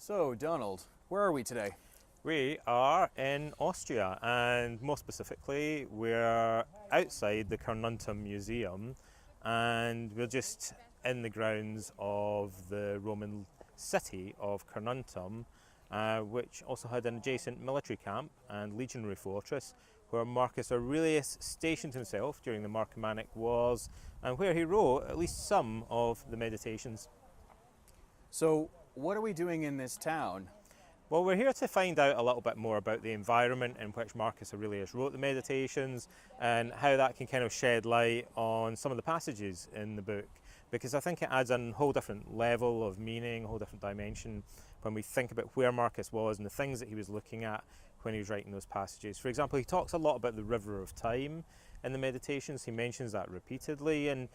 So, Donald, where are we today? We are in Austria, and more specifically, we're outside the Carnuntum Museum, and we're just in the grounds of the Roman city of Carnuntum, which also had an adjacent military camp and legionary fortress where Marcus Aurelius stationed himself during the Marcomannic Wars and where he wrote at least some of the Meditations. So, what are we doing in this town? Well, we're here to find out a little bit more about the environment in which Marcus Aurelius wrote the Meditations and how that can kind of shed light on some of the passages in the book, because I think it adds a whole different level of meaning, a whole different dimension when we think about where Marcus was and the things that he was looking at when he was writing those passages. For example, he talks a lot about the river of time in the Meditations. He mentions that repeatedly, and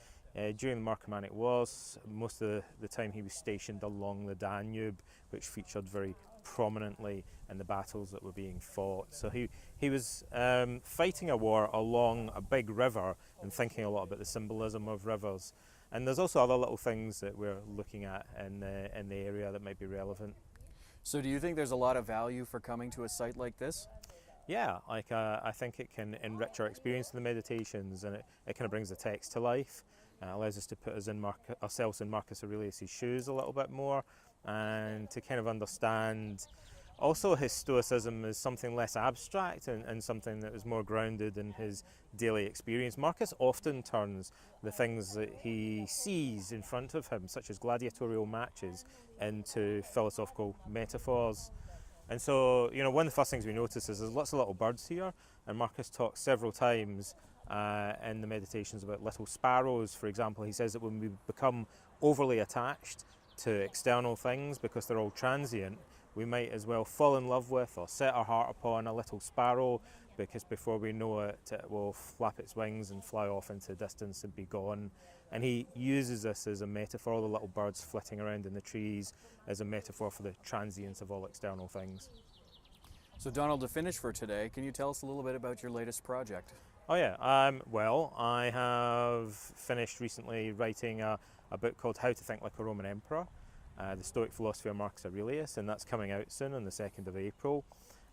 during the Marcomannic Wars, most of the time he was stationed along the Danube, which featured very prominently in the battles that were being fought. So he was fighting a war along a big river and thinking a lot about the symbolism of rivers. And there's also other little things that we're looking at in the area that might be relevant. So, do you think there's a lot of value for coming to a site like this? Yeah, I think it can enrich our experience in the Meditations, and it kind of brings the text to life. Allows us to put us in ourselves in Marcus Aurelius' shoes a little bit more, and to kind of understand also his stoicism as something less abstract and something that is more grounded in his daily experience. Marcus often turns the things that he sees in front of him, such as gladiatorial matches, into philosophical metaphors. And so, one of the first things we notice is there's lots of little birds here, and Marcus talks several times in the Meditations about little sparrows. For example, he says that when we become overly attached to external things because they're all transient, we might as well fall in love with or set our heart upon a little sparrow, because before we know it, it will flap its wings and fly off into the distance and be gone. And he uses this as a metaphor, the little birds flitting around in the trees, as a metaphor for the transience of all external things. So, Donald, to finish for today, can you tell us a little bit about your latest project? Oh yeah, well, I have finished recently writing a book called How to Think Like a Roman Emperor, the Stoic philosophy of Marcus Aurelius, and that's coming out soon on the 2nd of April.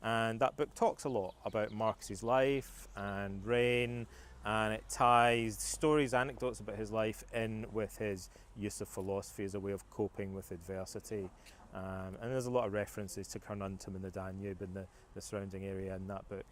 And that book talks a lot about Marcus's life and reign, and it ties stories, anecdotes about his life in with his use of philosophy as a way of coping with adversity. And there's a lot of references to Carnuntum and the Danube and the surrounding area in that book.